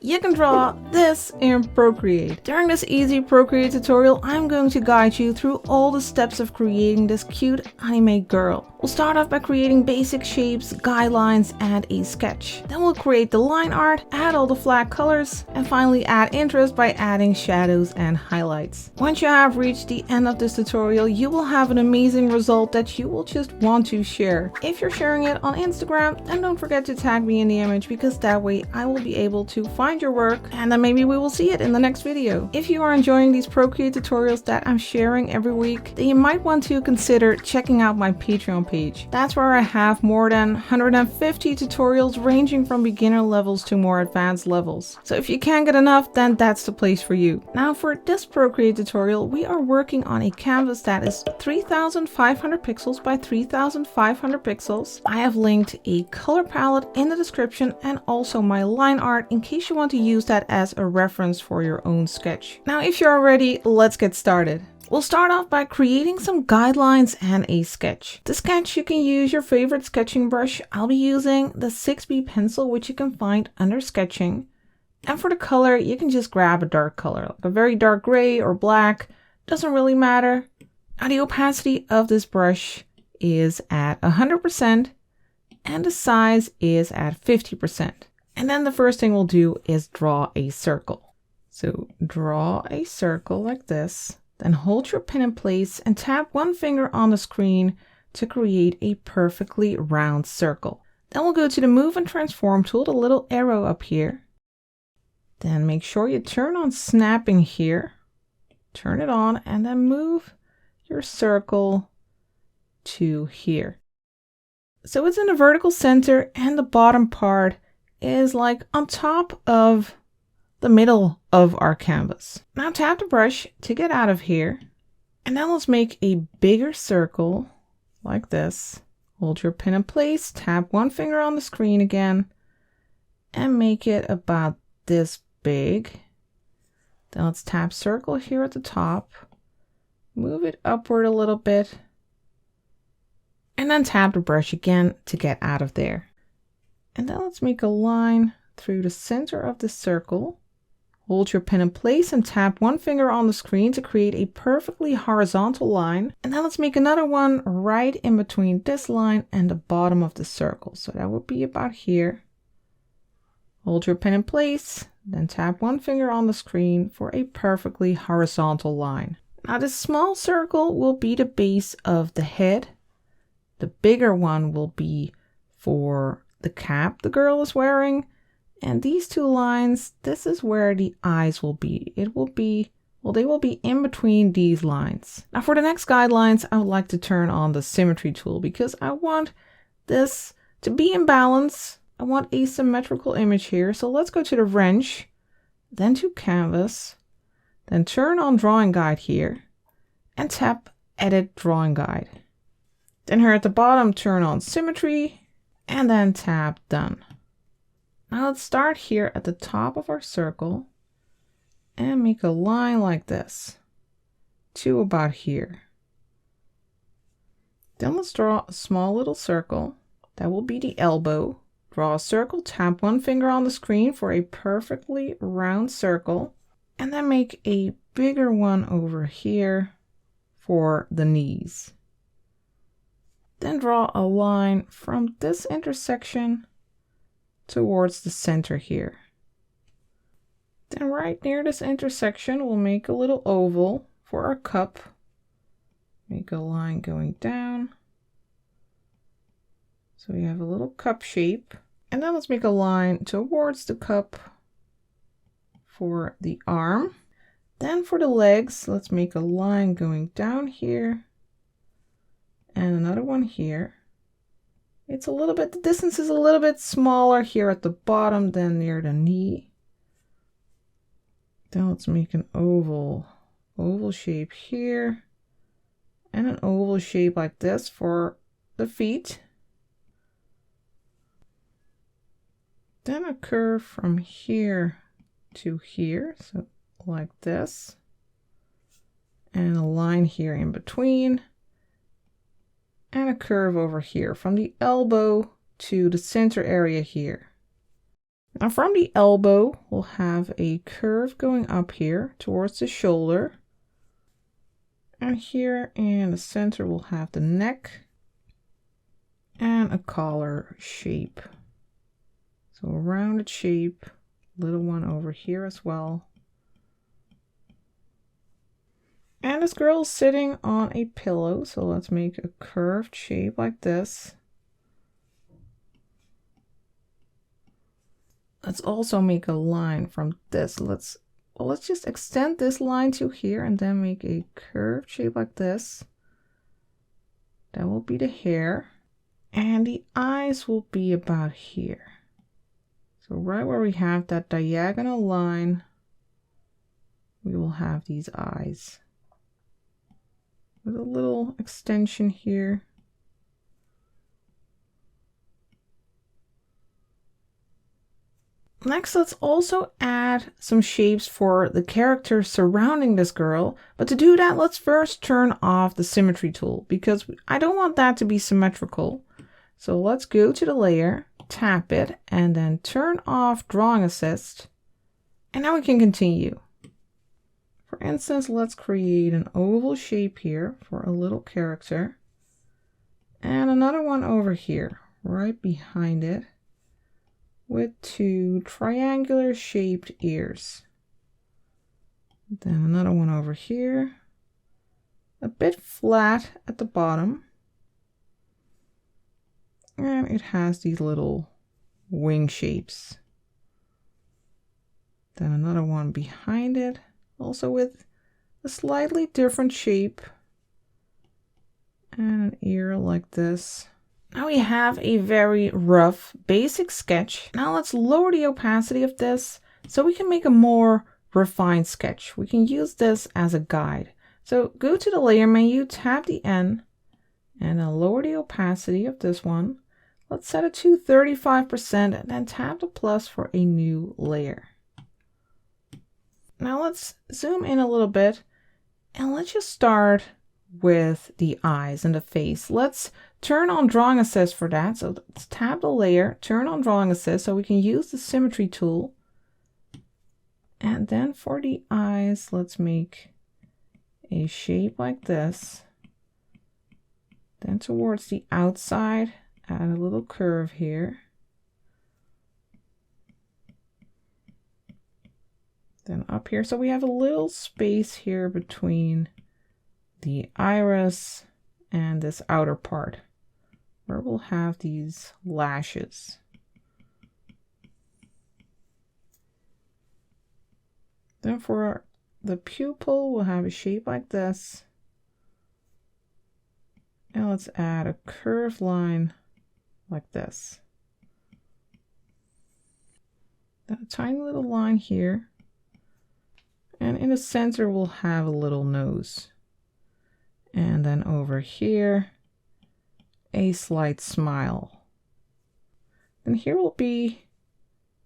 You can draw this in Procreate. During this easy Procreate tutorial, I'm going to guide you through all the steps of creating this cute anime girl. We'll start off by creating basic shapes, guidelines, and a sketch. Then we'll create the line art, add all the flat colors, and finally add interest by adding shadows and highlights. Once you have reached the end of this tutorial, you will have an amazing result that you will just want to share. If you're sharing it on Instagram, then don't forget to tag me in the image, because that way I will be able to find your work and then maybe we will see it in the next video. If you are enjoying these Procreate tutorials that I'm sharing every week, then you might want to consider checking out my Patreon page. That's where I have more than 150 tutorials ranging from beginner levels to more advanced levels. So if you can't get enough, then that's the place for you. Now for this Procreate tutorial, we are working on a canvas that is 3500 pixels by 3500 pixels. I have linked a color palette in the description and also my line art in case you want to use that as a reference for your own sketch. Now if you're ready, let's get started. We'll start off by creating some guidelines and a sketch. To sketch, you can use your favorite sketching brush. I'll be using the 6B pencil, which you can find under sketching. And for the color, you can just grab a dark color, like a very dark gray or black, doesn't really matter. Now the opacity of this brush is at 100% and the size is at 50%. And then the first thing we'll do is draw a circle. So draw a circle like this, then hold your pen in place and tap one finger on the screen to create a perfectly round circle. Then we'll go to the Move and Transform tool, the little arrow up here. Then make sure you turn on snapping here, turn it on, and then move your circle to here. So it's in the vertical center and the bottom part is like on top of the middle of our canvas. Now tap the brush to get out of here. And then let's make a bigger circle like this. Hold your pen in place, tap one finger on the screen again, and make it about this big. Then let's tap circle here at the top, move it upward a little bit, and then tap the brush again to get out of there. And then let's make a line through the center of the circle. Hold your pen in place and tap one finger on the screen to create a perfectly horizontal line. And then let's make another one right in between this line and the bottom of the circle. So that would be about here. Hold your pen in place, then tap one finger on the screen for a perfectly horizontal line. Now this small circle will be the base of the head. The bigger one will be for the cap the girl is wearing, and these two lines, this is where the eyes will be. It will be, well, they will be in between these lines. Now for the next guidelines, I would like to turn on the symmetry tool because I want this to be in balance. I want a symmetrical image here. So let's go to the wrench, then to canvas, then turn on drawing guide here and tap edit drawing guide. Then here at the bottom, turn on symmetry and then tap done. Now let's start here at the top of our circle and make a line like this to about here. Then let's draw a small little circle. That will be the elbow. Draw a circle, tap one finger on the screen for a perfectly round circle, and then make a bigger one over here for the knees. Then draw a line from this intersection towards the center here. Then right near this intersection, we'll make a little oval for our cup. Make a line going down. So we have a little cup shape. And then let's make a line towards the cup for the arm. Then for the legs, let's make a line going down here. And another one here. It's a little bit, the distance is a little bit smaller here at the bottom than near the knee. Then let's make an oval shape here. And an oval shape like this for the feet. Then a curve from here to here, so like this. And a line here in between. And a curve over here from the elbow to the center area here. Now from the elbow, we'll have a curve going up here towards the shoulder. And here in the center, we'll have the neck and a collar shape. So a rounded shape, little one over here as well. And this girl is sitting on a pillow, so let's make a curved shape like this. Let's also make a line from this. Let's just extend this line to here and then make a curved shape like this. That will be the hair. And the eyes will be about here. So right where we have that diagonal line, we will have these eyes. With a little extension here. Next, let's also add some shapes for the characters surrounding this girl. But to do that, let's first turn off the symmetry tool because I don't want that to be symmetrical. So let's go to the layer, tap it, and then turn off drawing assist. And now we can continue. For instance, let's create an oval shape here for a little character. And another one over here, right behind it, with two triangular shaped ears. Then another one over here, a bit flat at the bottom. And it has these little wing shapes. Then another one behind it, also with a slightly different shape. And an ear like this. Now we have a very rough basic sketch. Now let's lower the opacity of this so we can make a more refined sketch. We can use this as a guide. So go to the layer menu, tap the N, and then lower the opacity of this one. Let's set it to 35% and then tap the plus for a new layer. Now let's zoom in a little bit and let's just start with the eyes and the face. Let's turn on drawing assist for that. So let's tap the layer, turn on drawing assist so we can use the symmetry tool. And then for the eyes, let's make a shape like this. Then towards the outside, add a little curve here. Then up here, so we have a little space here between the iris and this outer part where we'll have these lashes. Then for the pupil, we'll have a shape like this. And let's add a curved line like this. Then a tiny little line here. And in the center, we'll have a little nose. And then over here, a slight smile. And here will be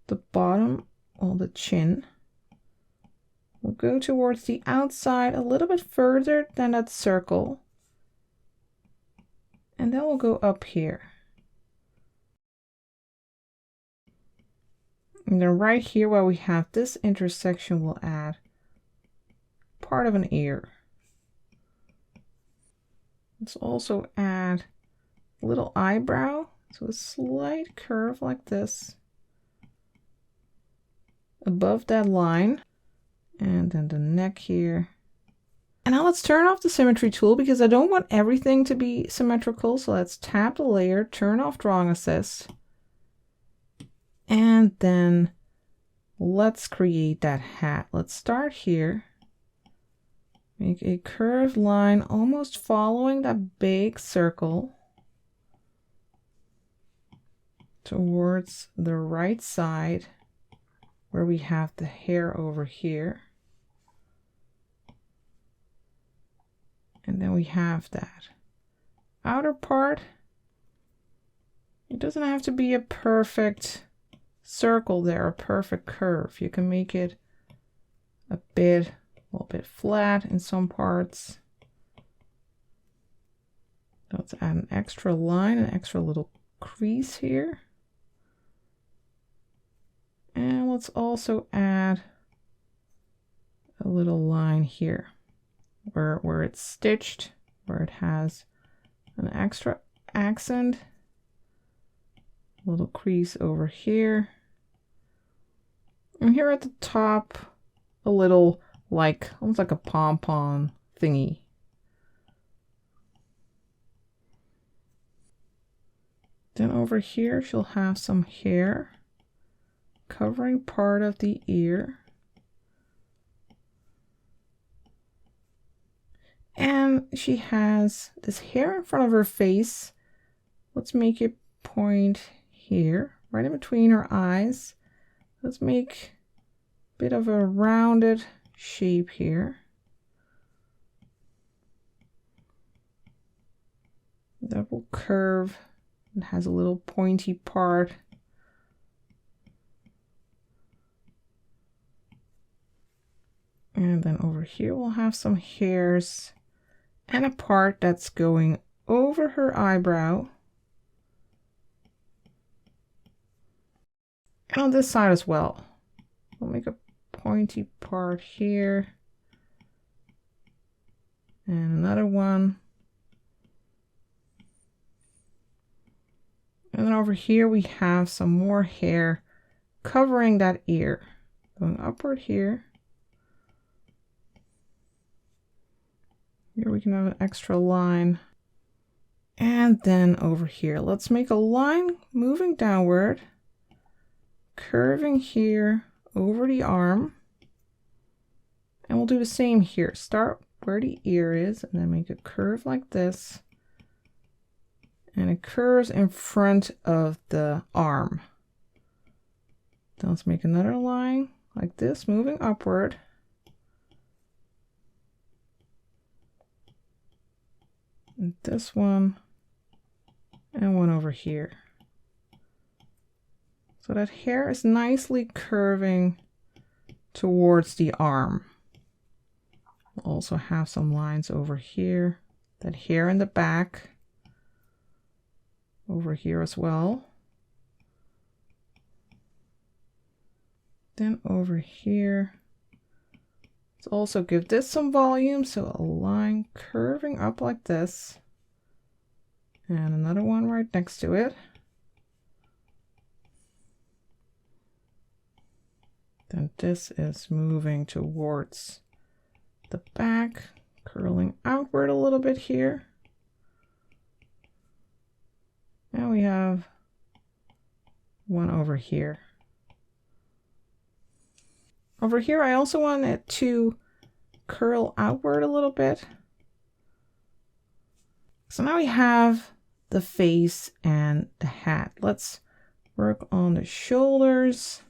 the bottom, or the chin. We'll go towards the outside a little bit further than that circle. And then we'll go up here. And then right here where we have this intersection, we'll add part of an ear. Let's also add a little eyebrow, so a slight curve like this above that line, and then the neck here. And now let's turn off the symmetry tool because I don't want everything to be symmetrical. So let's tap the layer, turn off drawing assist, and then let's create that hat. Let's start here. Make a curved line almost following that big circle towards the right side where we have the hair over here. And then we have that outer part. It doesn't have to be a perfect circle there, a perfect curve. You can make it a little bit flat in some parts. Let's add an extra line, an extra little crease here. And let's also add a little line here where it's stitched, where it has an extra accent. A little crease over here. And here at the top, a little like, almost like a pom-pom thingy. Then over here, she'll have some hair covering part of the ear. And she has this hair in front of her face. Let's make it point here, right in between her eyes. Let's make a bit of a rounded shape here. That will curve. It has a little pointy part. And then over here we'll have some hairs and a part that's going over her eyebrow. And on this side as well. We'll make a pointy part here. And another one. And then over here we have some more hair covering that ear. Going upward here. Here we can have an extra line. And then over here, let's make a line moving downward, curving here over the arm. And we'll do the same here. Start where the ear is and then make a curve like this. And it curves in front of the arm. Then let's make another line like this, moving upward. And this one, and one over here. So that hair is nicely curving towards the arm. We'll also have some lines over here. That hair in the back. Over here as well. Then over here. Let's also give this some volume. So a line curving up like this. And another one right next to it. Then this is moving towards the back, curling outward a little bit here. And we have one over here. Over here, I also want it to curl outward a little bit. So now we have the face and the hat. Let's work on the shoulders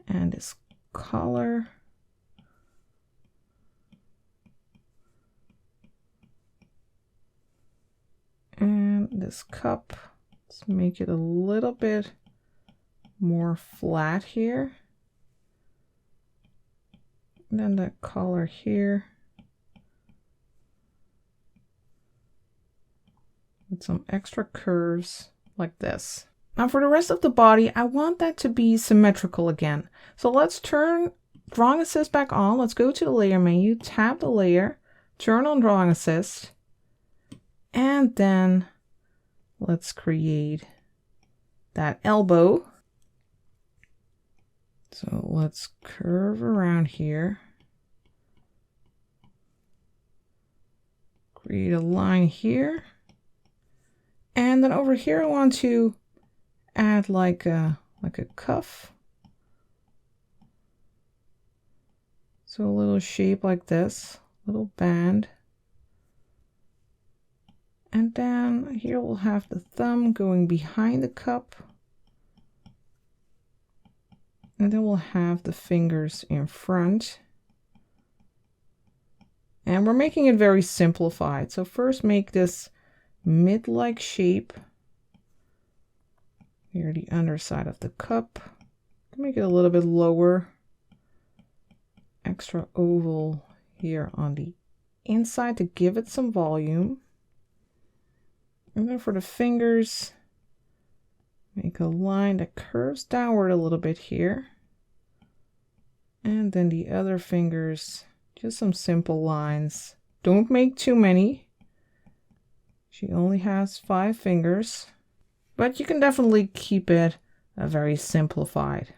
and this collar. And this cup. Let's make it a little bit more flat here. And then the collar here. With some extra curves like this. Now for the rest of the body, I want that to be symmetrical again. So let's turn Drawing Assist back on. Let's go to the layer menu, tap the layer, turn on Drawing Assist, and then let's create that elbow. So let's curve around here. Create a line here. And then over here I want to add like a cuff. So a little shape like this, little band. And then here we'll have the thumb going behind the cup. And then we'll have the fingers in front. And we're making it very simplified. So first make this mid-like shape. Here the underside of the cup. Make it a little bit lower. Extra oval here on the inside to give it some volume. And then for the fingers, make a line that curves downward a little bit here. And then the other fingers, just some simple lines. Don't make too many. She only has 5 fingers, but you can definitely keep it very simplified.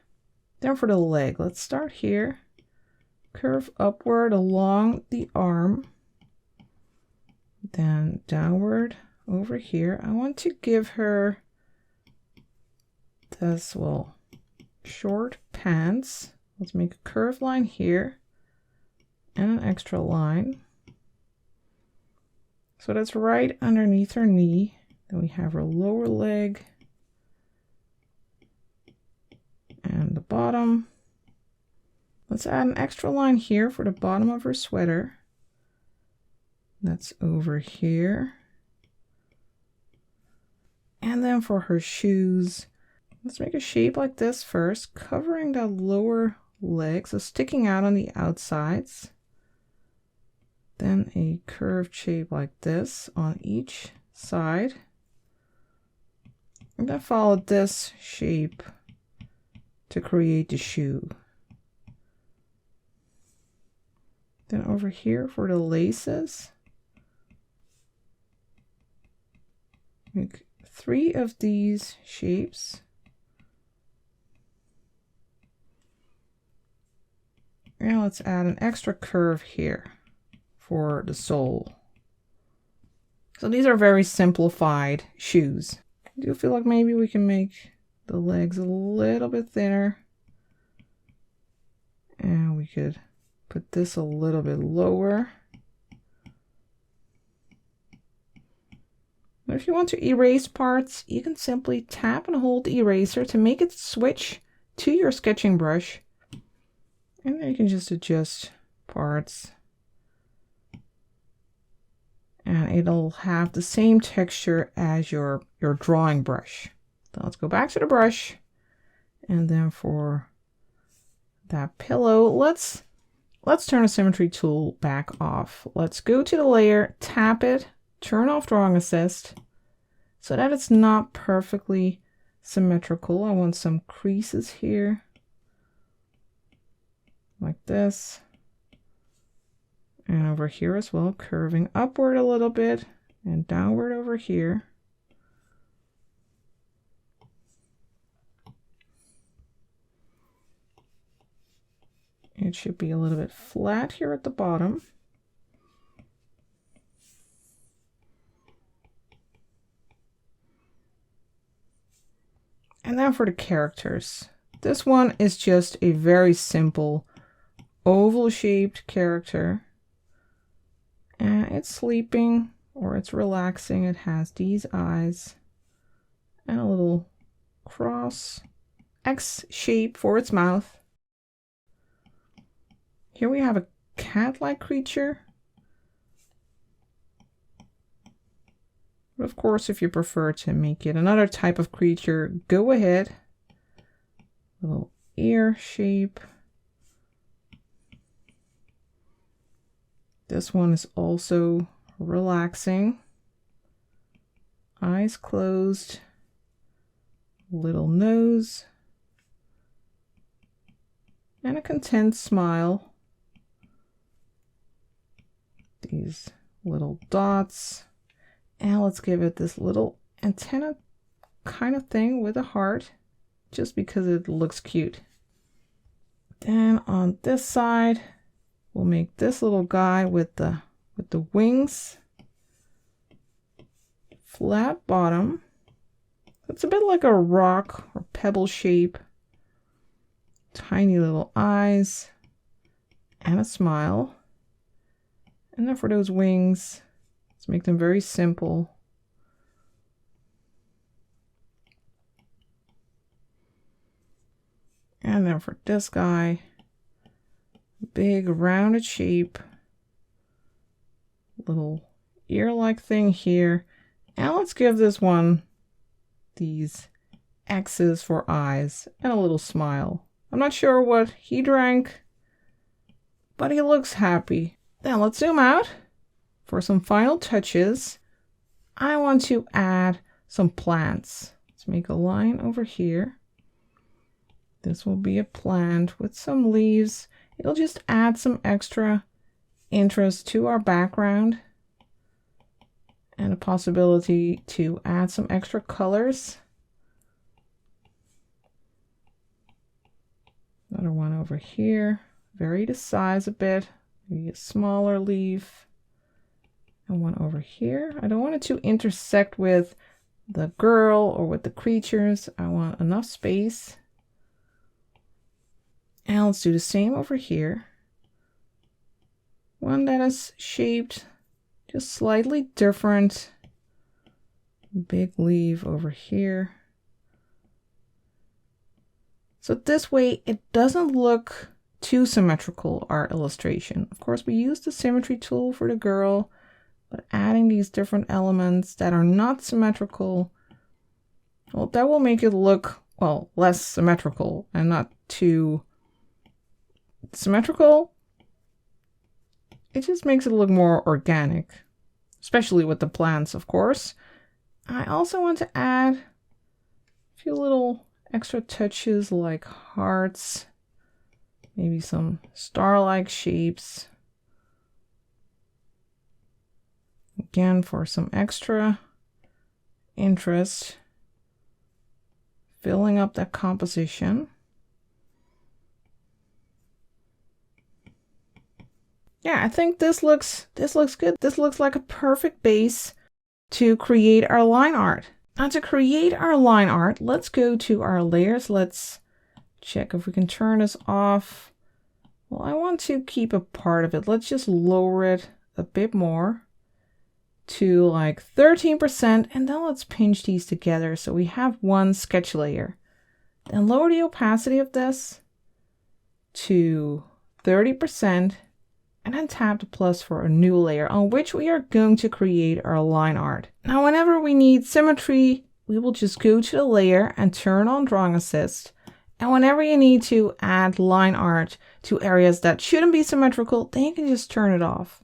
Then for the leg, let's start here. Curve upward along the arm, then downward over here. I want to give her this, well, short pants. Let's make a curved line here and an extra line. So that's right underneath her knee. Then we have her lower leg and the bottom. Let's add an extra line here for the bottom of her sweater. That's over here. And then for her shoes, let's make a shape like this first, covering that lower leg, so sticking out on the outsides. Then a curved shape like this on each side. And then follow this shape to create the shoe. Then over here for the laces, make 3 of these shapes. And let's add an extra curve here for the sole. So these are very simplified shoes. I do feel like maybe we can make the legs a little bit thinner. And we could put this a little bit lower. But if you want to erase parts, you can simply tap and hold the eraser to make it switch to your sketching brush. And then you can just adjust parts. And it'll have the same texture as your drawing brush. So let's go back to the brush. And then for that pillow, let's turn the symmetry tool back off. Let's go to the layer, tap it, turn off drawing assist so that it's not perfectly symmetrical. I want some creases here like this. And over here as well, curving upward a little bit and downward over here. It should be a little bit flat here at the bottom. And then for the characters, this one is just a very simple oval shaped character. And it's sleeping or it's relaxing. It has these eyes and a little cross X shape for its mouth. Here we have a cat-like creature. But of course, if you prefer to make it another type of creature, go ahead. Little ear shape. This one is also relaxing. Eyes closed. Little nose. And a content smile. These little dots. And let's give it this little antenna kind of thing with a heart, just because it looks cute. Then on this side, we'll make this little guy with the wings. Flat bottom. It's a bit like a rock or pebble shape. Tiny little eyes and a smile. And then for those wings, let's make them very simple. And then for this guy, big rounded shape, little ear-like thing here. And let's give this one these X's for eyes and a little smile. I'm not sure what he drank, but he looks happy. Then let's zoom out. For some final touches, I want to add some plants. Let's make a line over here. This will be a plant with some leaves It'll just add some extra interest to our background and a possibility to add some extra colors. Another one over here. Vary the size a bit. Maybe a smaller leaf. And one over here. I don't want it to intersect with the girl or with the creatures. I want enough space. And let's do the same over here. One that is shaped just slightly different. Big leaf over here. So this way it doesn't look too symmetrical, our illustration. Of course, we use the symmetry tool for the girl, but adding these different elements that are not symmetrical, well, that will make it look, well, less symmetrical and not too symmetrical. It just makes it look more organic, especially with the plants, of course. I also want to add a few little extra touches like hearts, maybe some star-like shapes. Again, for some extra interest, filling up that composition. Yeah, I think this looks good. This looks like a perfect base to create our line art. Now to create our line art, let's go to our layers. Let's check if we can turn this off. Well, I want to keep a part of it. Let's just lower it a bit more to like 13%, and then let's pinch these together so we have one sketch layer. Then lower the opacity of this to 30%, and then tap the plus for a new layer on which we are going to create our line art. Now, whenever we need symmetry, we will just go to the layer and turn on drawing assist. And whenever you need to add line art to areas that shouldn't be symmetrical, then you can just turn it off.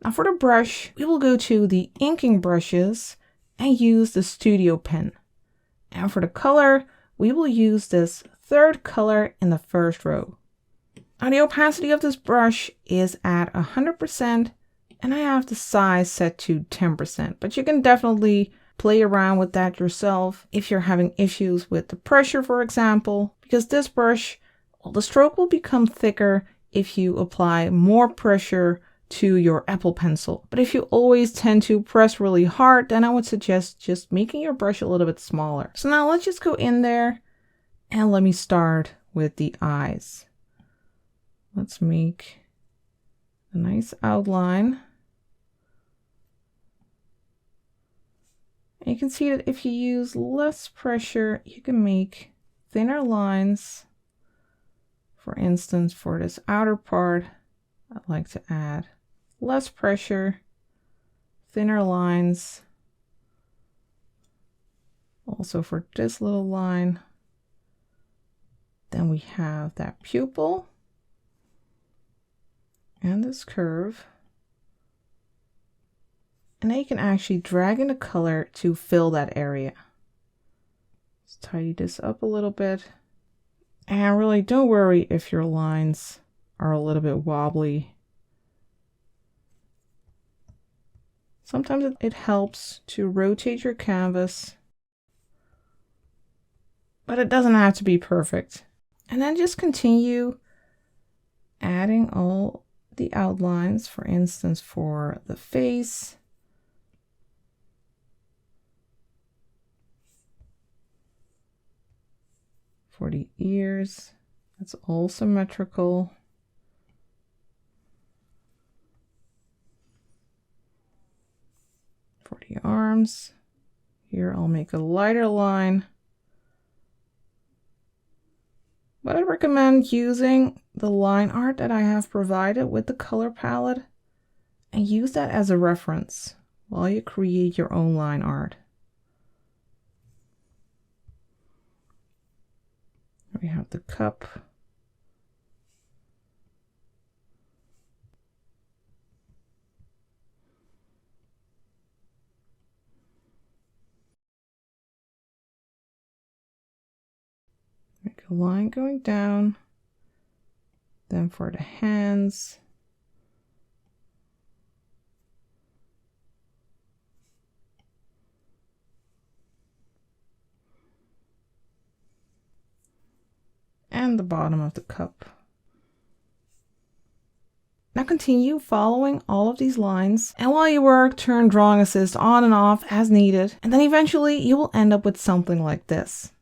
Now for the brush, we will go to the inking brushes and use the studio pen. And for the color, we will use this third color in the first row. Now the opacity of this brush is at 100%, and I have the size set to 10%, but you can definitely play around with that yourself if you're having issues with the pressure, for example, because this brush, well, the stroke will become thicker if you apply more pressure to your Apple Pencil. But if you always tend to press really hard, then I would suggest just making your brush a little bit smaller. So now let's just go in there and let me start with the eyes. Let's make a nice outline. And you can see that if you use less pressure, you can make thinner lines. For instance, for this outer part, I'd like to add less pressure, thinner lines. Also for this little line. Then we have that pupil and this curve. And then you can actually drag in a color to fill that area. Let's tidy this up a little bit. And really don't worry if your lines are a little bit wobbly. Sometimes it helps to rotate your canvas, but it doesn't have to be perfect. And then just continue adding all the outlines, for instance, for the face, for the ears, that's all symmetrical. For the arms, here I'll make a lighter line. But I recommend using the line art that I have provided with the color palette and use that as a reference while you create your own line art. We have the cup. Make a line going down, Then for the hands. And the bottom of the cup. Now continue following all of these lines, and while you work, turn Drawing Assist on and off as needed, and then eventually you will end up with something like this.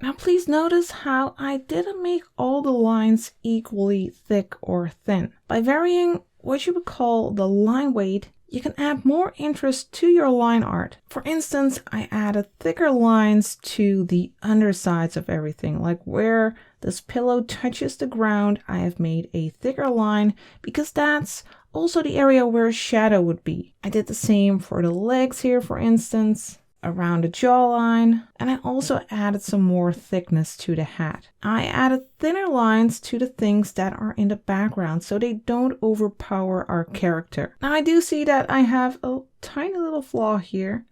Now please notice how I didn't make all the lines equally thick or thin. By varying what you would call the line weight, you can add more interest to your line art. For instance, I added thicker lines to the undersides of everything, like where this pillow touches the ground. I have made a thicker line because that's also the area where a shadow would be. I did the same for the legs here, for instance, around the jawline, and I also added some more thickness to the hat. I added thinner lines to the things that are in the background so they don't overpower our character. Now I do see that I have a tiny little flaw here.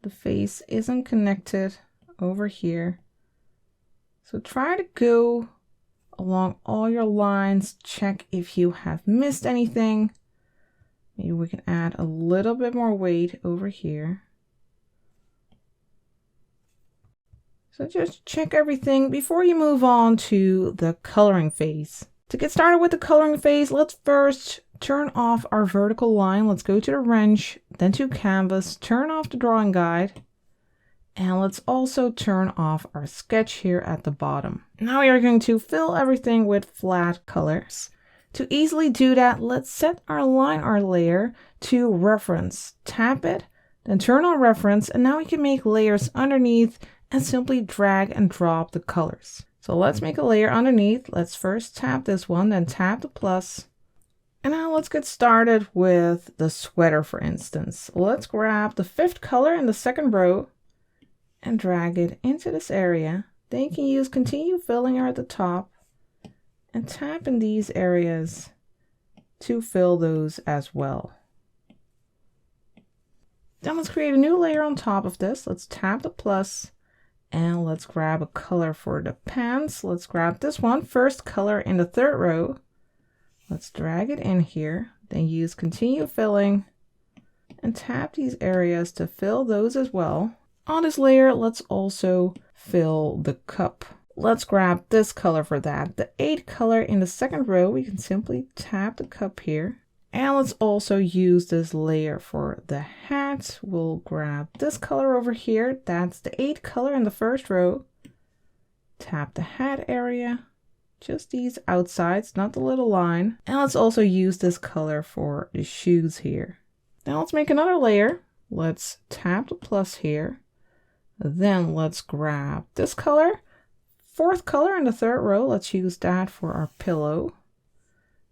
The face isn't connected over here. So try to go along all your lines, check if you have missed anything. Maybe we can add a little bit more weight over here. So just check everything before you move on to the coloring phase. To get started with the coloring phase, let's first turn off our vertical line. Let's go to the wrench, then to canvas, turn off the drawing guide, and let's also turn off our sketch here at the bottom. Now we are going to fill everything with flat colors. To easily do that, let's set our line art layer to reference. Tap it, then turn on reference, and now we can make layers underneath and simply drag and drop the colors. So let's make a layer underneath. Let's first tap this one, then tap the plus. And now let's get started with the sweater, for instance. Let's grab the 5th color in the 2nd row and drag it into this area. Then you can use continue filling at the top and tap in these areas to fill those as well. Then let's create a new layer on top of this. Let's tap the plus. And let's grab a color for the pants. Let's grab this one, 1st color in the 3rd row. Let's drag it in here, then use continue filling and tap these areas to fill those as well. On this layer, let's also fill the cup. Let's grab this color for that. The 8th color in the 2nd row, we can simply tap the cup here. And let's also use this layer for the hat. We'll grab this color over here. That's the 8th color in the 1st row. Tap the hat area, just these outsides, not the little line. And let's also use this color for the shoes here. Now let's make another layer. Let's tap the plus here. Then let's grab this color, 4th color in the 3rd row. Let's use that for our pillow.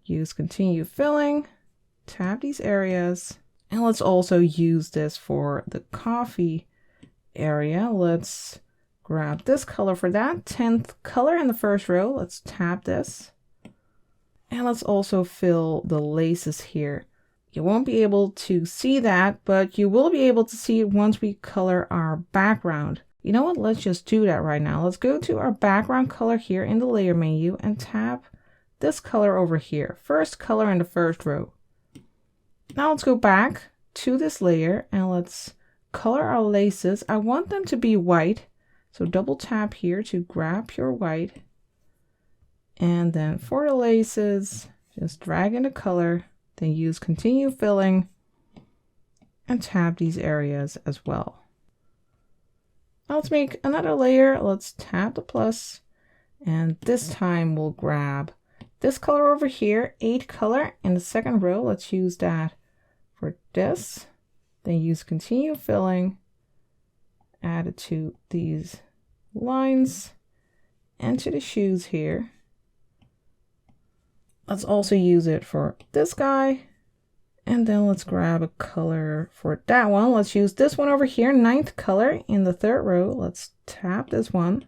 Use continue filling. Tap these areas, and let's also use this for the coffee area. Let's grab this color for that, 10th color in the 1st row. Let's tap this, and let's also fill the laces here. You won't be able to see that, but you will be able to see it once we color our background. You know what? Let's just do that right now. Let's go to our background color here in the layer menu and tap this color over here, 1st color in the 1st row. Now let's go back to this layer and let's color our laces. I want them to be white, so double tap here to grab pure white. And then for the laces, just drag in the color, then use continue filling and tap these areas as well. Now let's make another layer. Let's tap the plus, and this time we'll grab this color over here, 8th color in the 2nd row. Let's use that for this. Then use continue filling, add it to these lines and to the shoes here. Let's also use it for this guy. And then let's grab a color for that one. Let's use this one over here, 9th color in the 3rd row. Let's tap this one.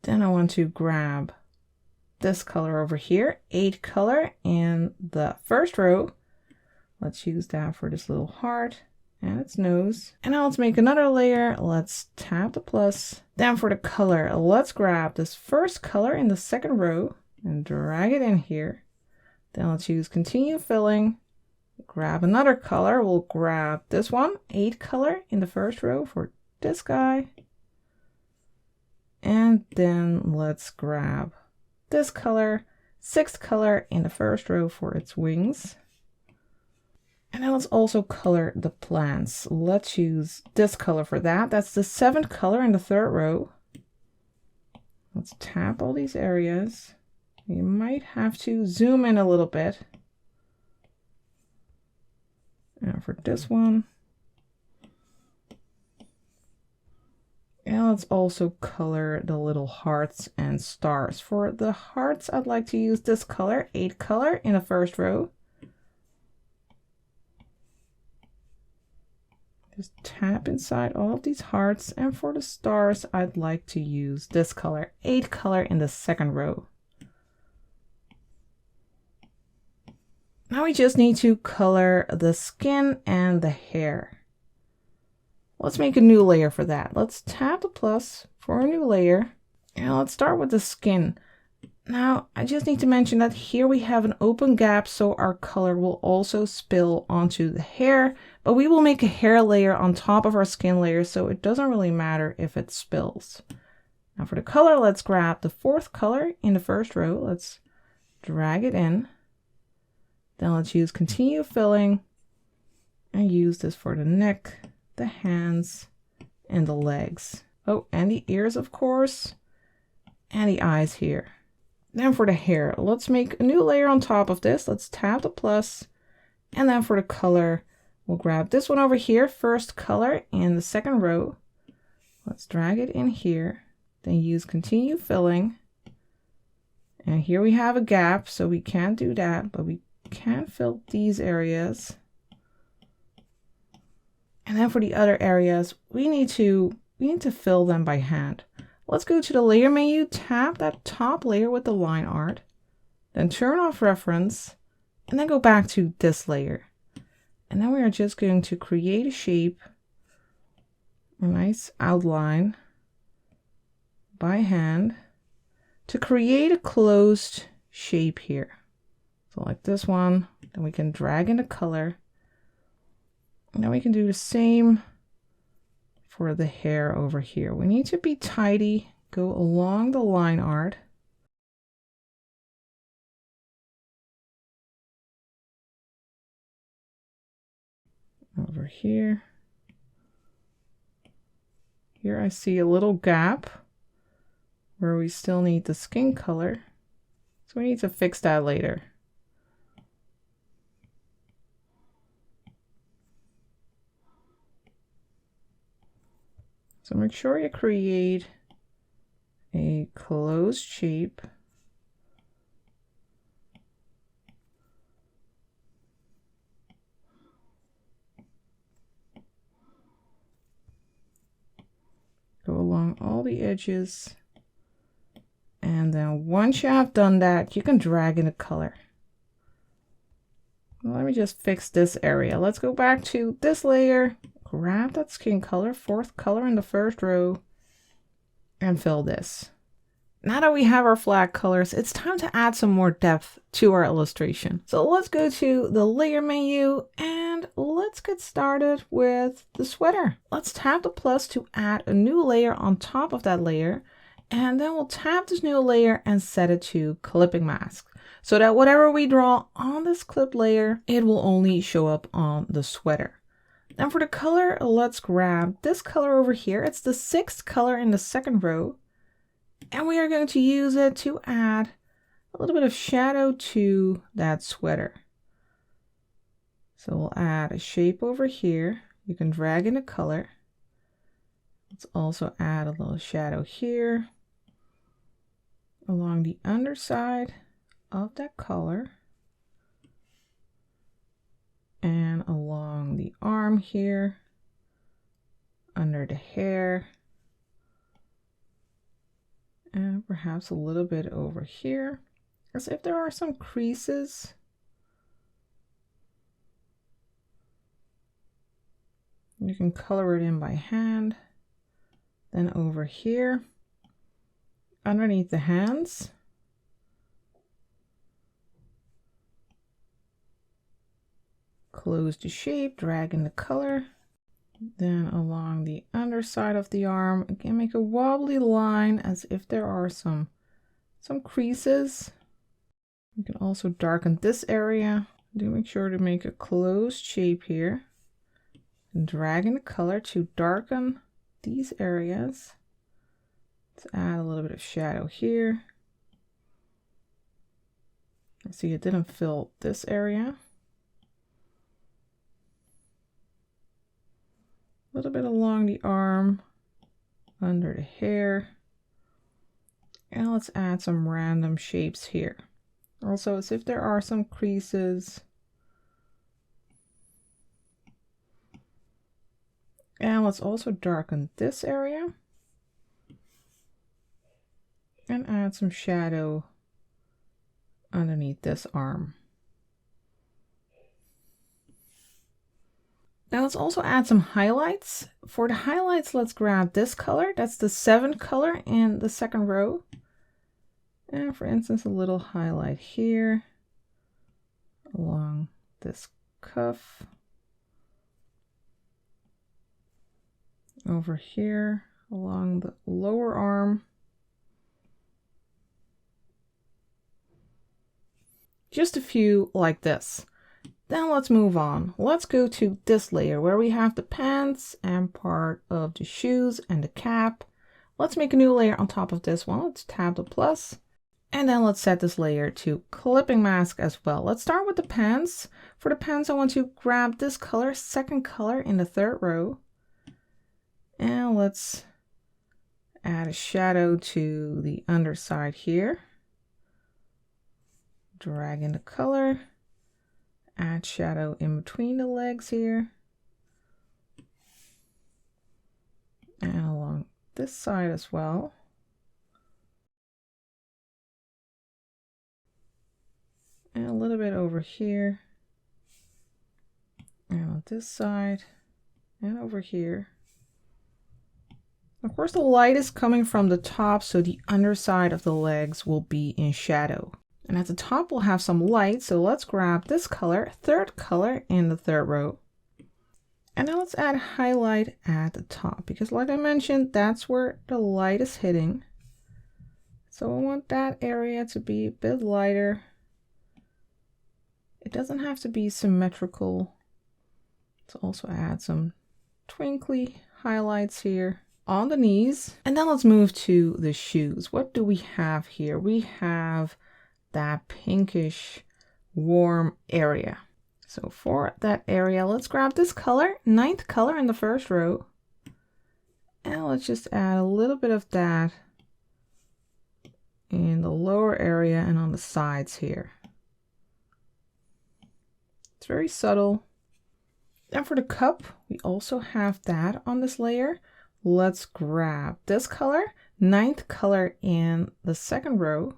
Then I want to grab this color over here, 8th color in the 1st row. Let's use that for this little heart and its nose. And now let's make another layer. Let's tap the plus. Then for the color, let's grab this 1st color in the 2nd row. and drag it in here. Then let's use continue filling. Grab another color. We'll grab this one, 8 color in the first row for this guy. And then let's grab this color, 6th color in the first row for its wings. And then let's also color the plants. Let's use this color for that. That's the 7th color in the 3rd row. Let's tap all these areas. You might have to zoom in a little bit. And for this one. And let's also color the little hearts and stars. For the hearts, I'd like to use this color, 8 color in the first row. Just tap inside all of these hearts. And for the stars, I'd like to use this color, 8 color in the 2nd row. Now we just need to color the skin and the hair. Let's make a new layer for that. Let's tap the plus for a new layer. And let's start with the skin. Now, I just need to mention that here we have an open gap, so our color will also spill onto the hair, but we will make a hair layer on top of our skin layer, so it doesn't really matter if it spills. Now for the color, let's grab the 4th color in the first row. Let's drag it in. Then let's use continue filling and use this for the neck, the hands, and the legs. Oh, and the ears, of course, and the eyes here. Then for the hair, let's make a new layer on top of this. Let's tap the plus, and then for the color, we'll grab this one over here, 1st color in the 2nd row. Let's drag it in here, then use continue filling. And here we have a gap, so we can't do that, but we can fill these areas. And then for the other areas, we need to fill them by hand. Let's go to the layer menu, tap that top layer with the line art, then turn off reference, and then go back to this layer. And then we are just going to create a shape, a nice outline by hand to create a closed shape here. So like this one, then we can drag in the color. And then we can do the same for the hair over here. We need to be tidy, go along the line art. Over here. Here I see a little gap where we still need the skin color. So we need to fix that later. So make sure you create a closed shape. Go along all the edges. And then once you have done that, you can drag in a color. Let me just fix this area. Let's go back to this layer. Grab that skin color, 4th color in the 1st row, and fill this. Now that we have our flag colors, it's time to add some more depth to our illustration. So let's go to the layer menu and let's get started with the sweater. Let's tap the plus to add a new layer on top of that layer. And then we'll tap this new layer and set it to clipping mask, so that whatever we draw on this clip layer, it will only show up on the sweater. Then for the color, let's grab this color over here. It's the 6th color in the 2nd row. And we are going to use it to add a little bit of shadow to that sweater. So we'll add a shape over here. You can drag in a color. Let's also add a little shadow here along the underside of that color. And along the arm here, under the hair, and perhaps a little bit over here, as if there are some creases. You can color it in by hand. Then over here, underneath the hands, close the shape, drag in the color. Then along the underside of the arm, again, make a wobbly line as if there are some creases. You can also darken this area. Do make sure to make a closed shape here. And drag in the color to darken these areas. Let's add a little bit of shadow here. See, it didn't fill this area. A little bit along the arm, under the hair. And let's add some random shapes here. Also, as if there are some creases. And let's also darken this area. And add some shadow underneath this arm. Now let's also add some highlights. For the highlights, let's grab this color. That's the 7th color in the second row. And for instance, a little highlight here along this cuff. Over here along the lower arm. Just a few like this. Then let's move on. Let's go to this layer where we have the pants and part of the shoes and the cap. Let's make a new layer on top of this one. Let's tab the plus. And then let's set this layer to clipping mask as well. Let's start with the pants. For the pants, I want to grab this color, 2nd color in the 3rd row. And let's add a shadow to the underside here. Drag in the color. Add shadow in between the legs here. And along this side as well. And a little bit over here. And on this side. And over here. Of course, the light is coming from the top, so the underside of the legs will be in shadow. And at the top, we'll have some light. So let's grab this color, 3rd color in the 3rd row. And now let's add highlight at the top, because like I mentioned, that's where the light is hitting. So I want that area to be a bit lighter. It doesn't have to be symmetrical. Let's also add some twinkly highlights here on the knees. And then let's move to the shoes. What do we have here? We have that pinkish warm area. So for that area, let's grab this color, 9th color in the 1st row. And let's just add a little bit of that in the lower area and on the sides here. It's very subtle. And for the cup, we also have that on this layer. Let's grab this color, 9th color in the 2nd row.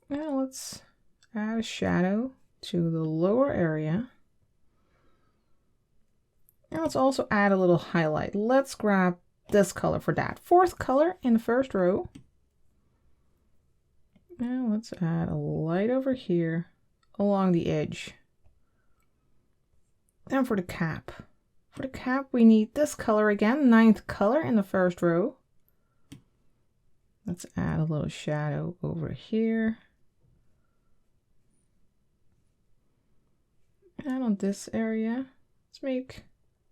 Now let's add a shadow to the lower area. And let's also add a little highlight. Let's grab this color for that, 4th color in the 1st row. And let's add a light over here along the edge. And for the cap. For the cap, we need this color again, 9th color in the 1st row. Let's add a little shadow over here. And on this area, let's make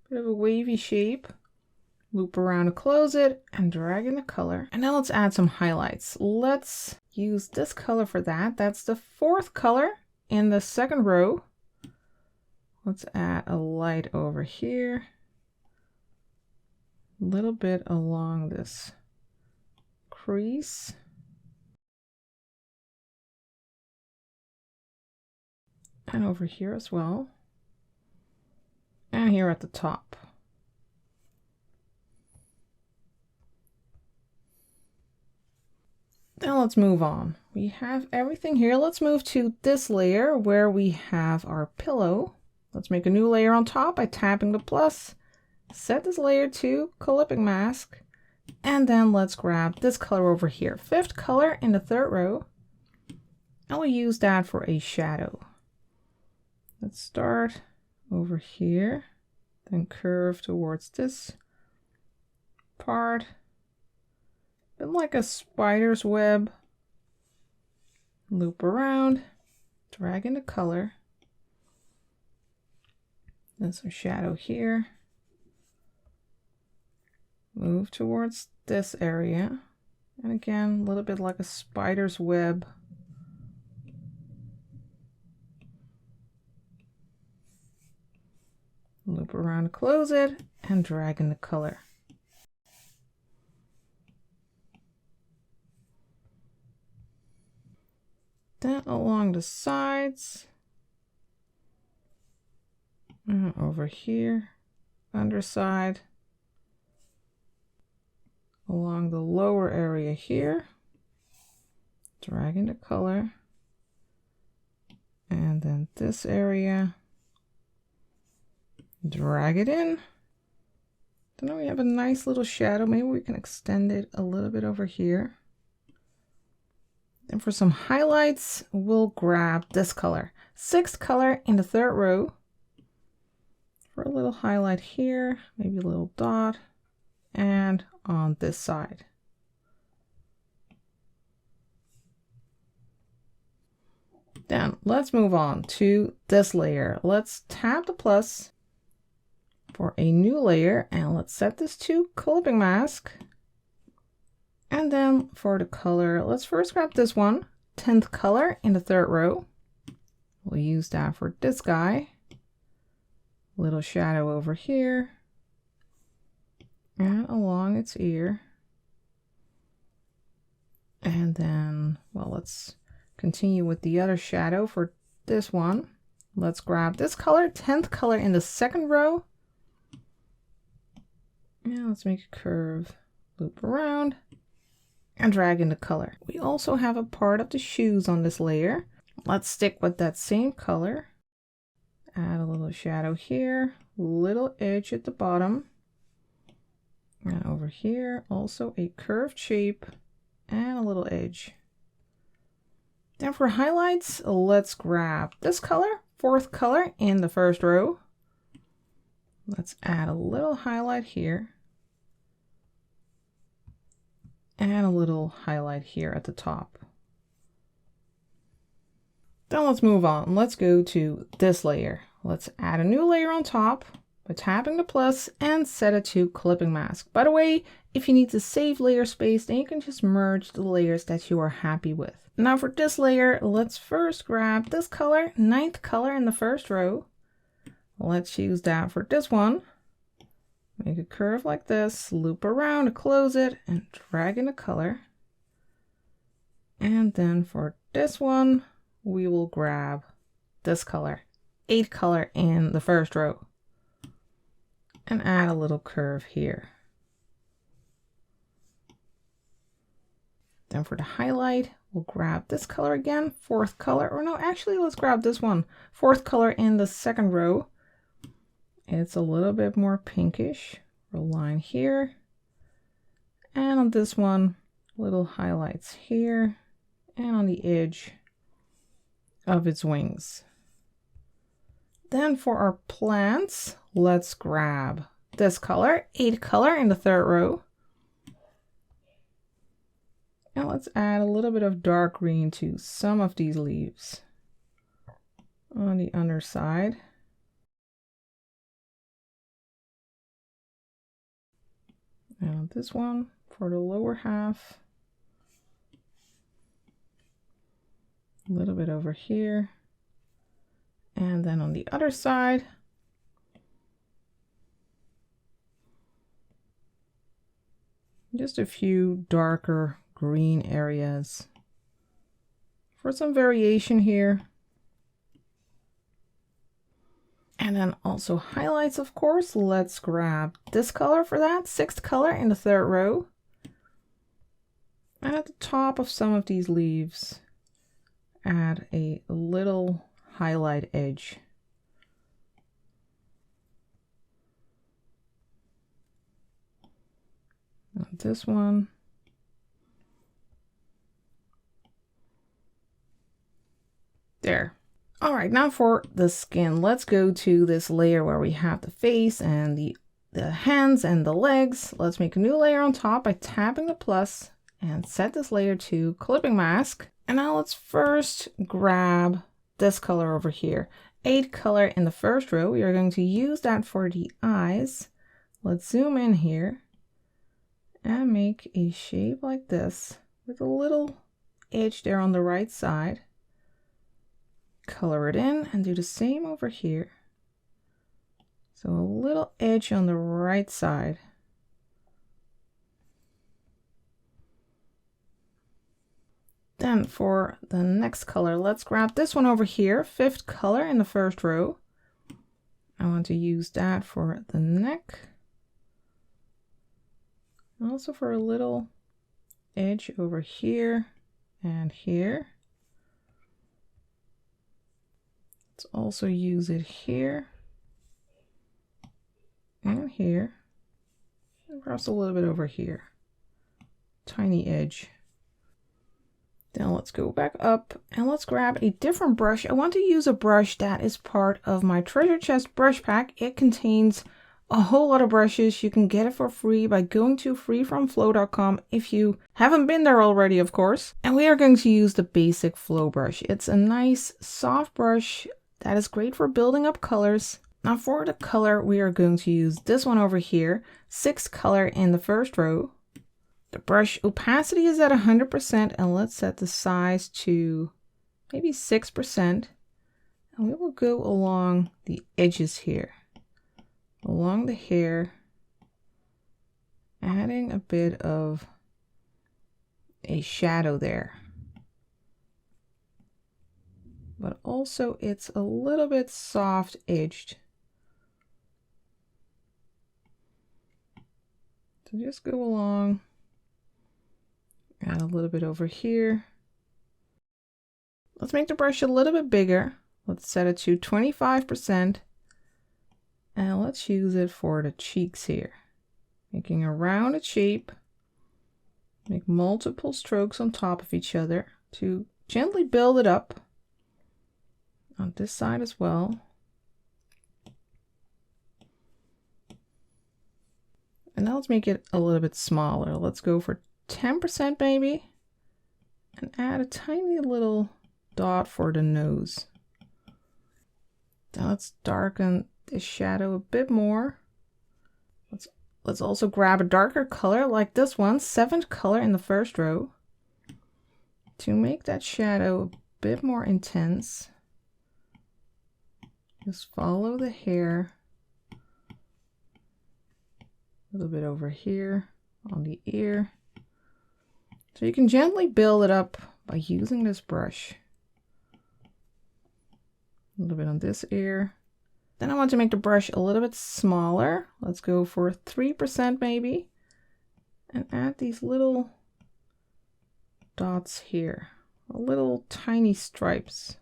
a bit of a wavy shape. Loop around to close it and drag in the color. And now let's add some highlights. Let's use this color for that. That's the 4th color in the 2nd row. Let's add a light over here. A little bit along this crease. And over here as well. And here at the top. Now let's move on. We have everything here. Let's move to this layer where we have our pillow. Let's make a new layer on top by tapping the plus. Set this layer to clipping mask. And then let's grab this color over here, 5th color in the 3rd row. And we'll use that for a shadow. Let's start over here, then curve towards this part. A bit like a spider's web. Loop around, drag in the color. Then some shadow here. Move towards this area. And again, a little bit like a spider's web. Loop around, close it, and drag in the color. Then along the sides, and over here, underside, along the lower area here, drag in the color, and then this area, drag it in. So now we have a nice little shadow. Maybe we can extend it a little bit over here. And for some highlights, we'll grab this color, 6th color in the 3rd row. For a little highlight here, maybe a little dot, and on this side. Then let's move on to this layer. Let's tap the plus for a new layer, and let's set this to clipping mask. And then for the color, let's first grab this one, 10th color in the 3rd row. We'll use that for this guy. Little shadow over here. And along its ear. And then, well, let's continue with the other shadow for this one. Let's grab this color, 10th color in the 2nd row. And let's make a curve, loop around, and drag in the color. We also have a part of the shoes on this layer. Let's stick with that same color. Add a little shadow here, little edge at the bottom. And over here, also a curved shape and a little edge. Then for highlights, let's grab this color, 4th color in the 1st row. Let's add a little highlight here. And a little highlight here at the top. Then let's move on. Let's go to this layer. Let's add a new layer on top by tapping the plus and set it to clipping mask. By the way, if you need to save layer space, then you can just merge the layers that you are happy with. Now for this layer, let's first grab this color, 9th color in the 1st row. Let's use that for this one. Make a curve like this, loop around, close it, and drag in the color. And then for this one, we will grab this color, 8th color in the 1st row, and add a little curve here. Then for the highlight, we'll grab this color again, 4th color, or no, actually, let's grab this one, 4th color in the 2nd row. It's a little bit more pinkish. A line here. And on this one, little highlights here and on the edge of its wings. Then for our plants, let's grab this color, 8th color in the 3rd row. And let's add a little bit of dark green to some of these leaves on the underside. And on this one, for the lower half, a little bit over here. And then on the other side, just a few darker green areas for some variation here. And then also highlights, of course. Let's grab this color for that, 6th color in the 3rd row. And at the top of some of these leaves, add a little highlight edge. And this one. There. All right, now for the skin, let's go to this layer where we have the face and the hands and the legs. Let's make a new layer on top by tapping the plus and set this layer to clipping mask. And now let's first grab this color over here, 8 color in the first row. We are going to use that for the eyes. Let's zoom in here and make a shape like this with a little edge there on the right side. Color it in and do the same over here. So a little edge on the right side. Then for the next color, let's grab this one over here, 5th color in the first row. I want to use that for the neck. And also for a little edge over here and here. Let's also use it here and here, and perhaps a little bit over here. Tiny edge. Then let's go back up and let's grab a different brush. I want to use a brush that is part of my treasure chest brush pack. It contains a whole lot of brushes. You can get it for free by going to freefromflow.com if you haven't been there already, of course. And we are going to use the basic flow brush. It's a nice soft brush that is great for building up colors. Now for the color, we are going to use this one over here, 6th color in the first row. The brush opacity is at 100%, and let's set the size to maybe 6%. And we will go along the edges here, along the hair, adding a bit of a shadow there. But also it's a little bit soft edged. So just go along, add a little bit over here. Let's make the brush a little bit bigger. Let's set it to 25%. And let's use it for the cheeks here. Making a rounded shape. Make multiple strokes on top of each other to gently build it up. On this side as well. And now let's make it a little bit smaller. Let's go for 10% maybe. And add a tiny little dot for the nose. Now let's darken this shadow a bit more. Let's also grab a darker color like this one, 7th color in the first row. To make that shadow a bit more intense. Just follow the hair a little bit over here on the ear. So you can gently build it up by using this brush. A little bit on this ear. Then I want to make the brush a little bit smaller. Let's go for 3% maybe. And add these little dots here. Little tiny stripes.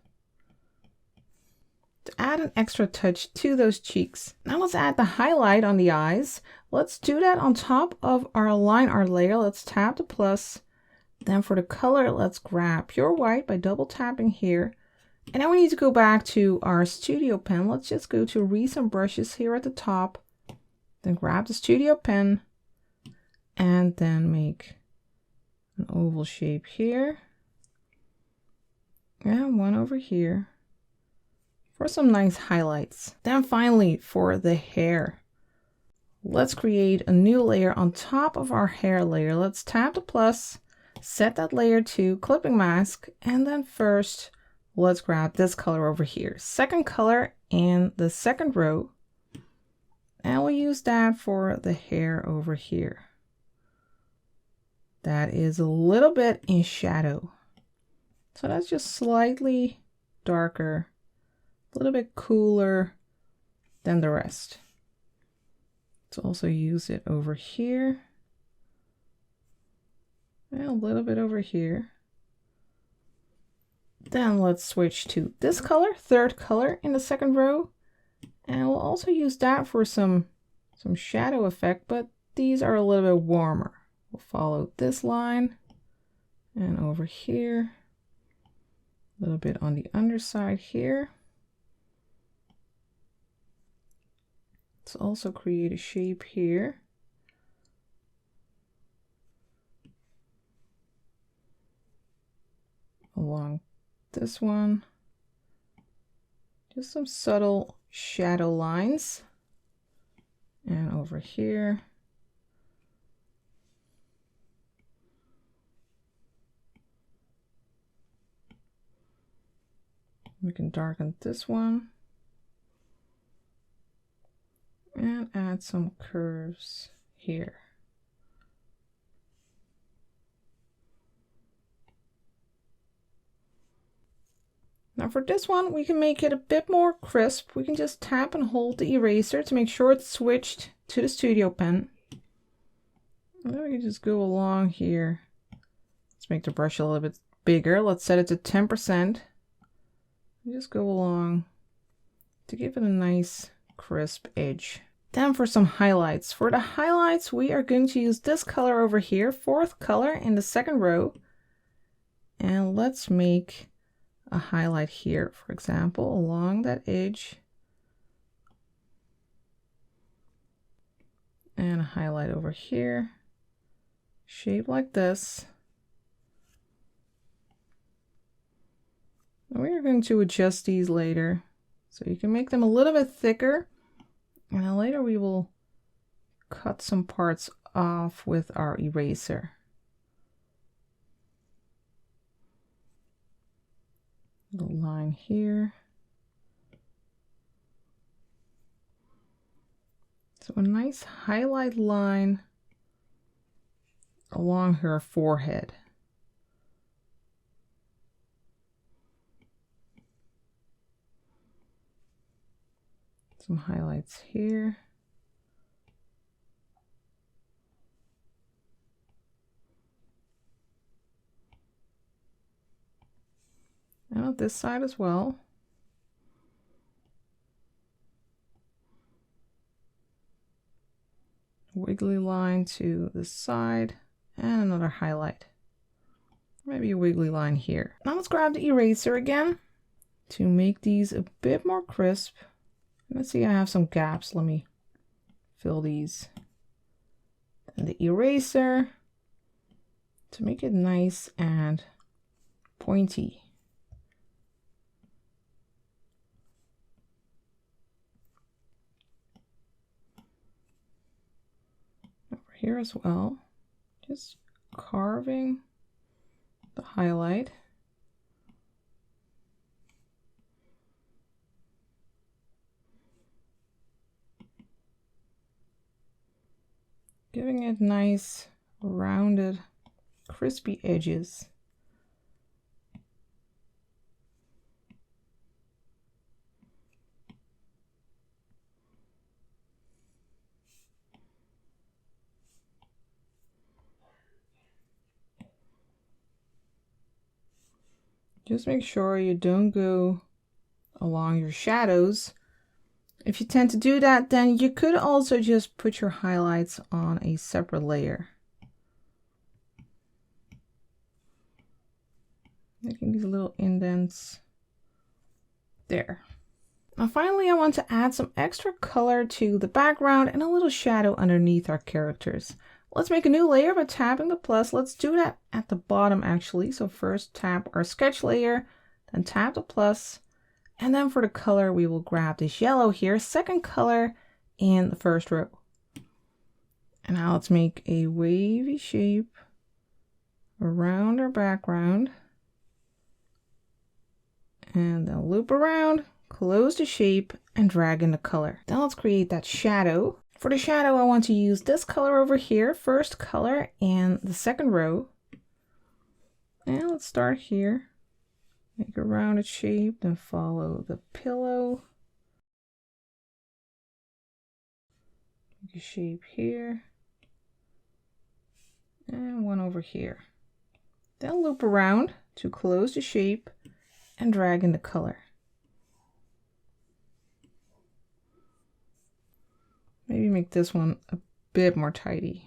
To add an extra touch to those cheeks. Now let's add the highlight on the eyes. Let's do that on top of our line art layer. Let's tap the plus. Then for the color, let's grab pure white by double tapping here. And now we need to go back to our studio pen. Let's just go to recent brushes here at the top. Then grab the studio pen and then make an oval shape here. And one over here. For some nice highlights. Then finally for the hair, let's create a new layer on top of our hair layer. Let's tap the plus, set that layer to clipping mask, and then first let's grab this color over here, 2nd color in the 2nd row, and we'll use that for the hair over here. That is a little bit in shadow, so that's just slightly darker. A little bit cooler than the rest. Let's also use it over here. And a little bit over here. Then let's switch to this color, 3rd color in the 2nd row. And we'll also use that for some shadow effect, but these are a little bit warmer. We'll follow this line and over here. A little bit on the underside here. Let's also create a shape here. Along this one. Just some subtle shadow lines. And over here. We can darken this one. And add some curves here. Now for this one, we can make it a bit more crisp. We can just tap and hold the eraser to make sure it's switched to the studio pen. And then we can just go along here. Let's make the brush a little bit bigger. Let's set it to 10%. Just go along to give it a nice crisp edge. Then for some highlights. For the highlights, we are going to use this color over here, 4th color in the 2nd row. And let's make a highlight here, for example, along that edge. And a highlight over here. Shape like this. And we are going to adjust these later. So you can make them a little bit thicker. And then later we will cut some parts off with our eraser. The line here. So a nice highlight line along her forehead. Some highlights here. And on this side as well. Wiggly line to the side and another highlight. Maybe a wiggly line here. Now let's grab the eraser again to make these a bit more crisp. Let's see, I have some gaps. Let me fill these. And the eraser to make it nice and pointy. Over here as well, just carving the highlight. Giving it nice, rounded, crispy edges. Just make sure you don't go along your shadows. If you tend to do that, then you could also just put your highlights on a separate layer. Making these little indents there. Now finally, I want to add some extra color to the background and a little shadow underneath our characters. Let's make a new layer by tapping the plus. Let's do that at the bottom actually. So first tap our sketch layer, then tap the plus. And then for the color, we will grab this yellow here, 2nd color in the 1st row. And now let's make a wavy shape around our background. And then loop around, close the shape, and drag in the color. Then let's create that shadow. For the shadow, I want to use this color over here, 1st color in the 2nd row. And let's start here. Make a rounded shape, then follow the pillow. Make a shape here. And one over here. Then loop around to close the shape and drag in the color. Maybe make this one a bit more tidy.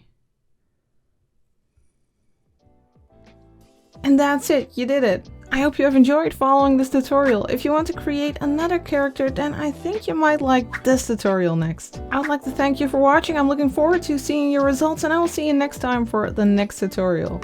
And that's it, you did it. I hope you have enjoyed following this tutorial. If you want to create another character, then I think you might like this tutorial next. I would like to thank you for watching. I'm looking forward to seeing your results, and I will see you next time for the next tutorial.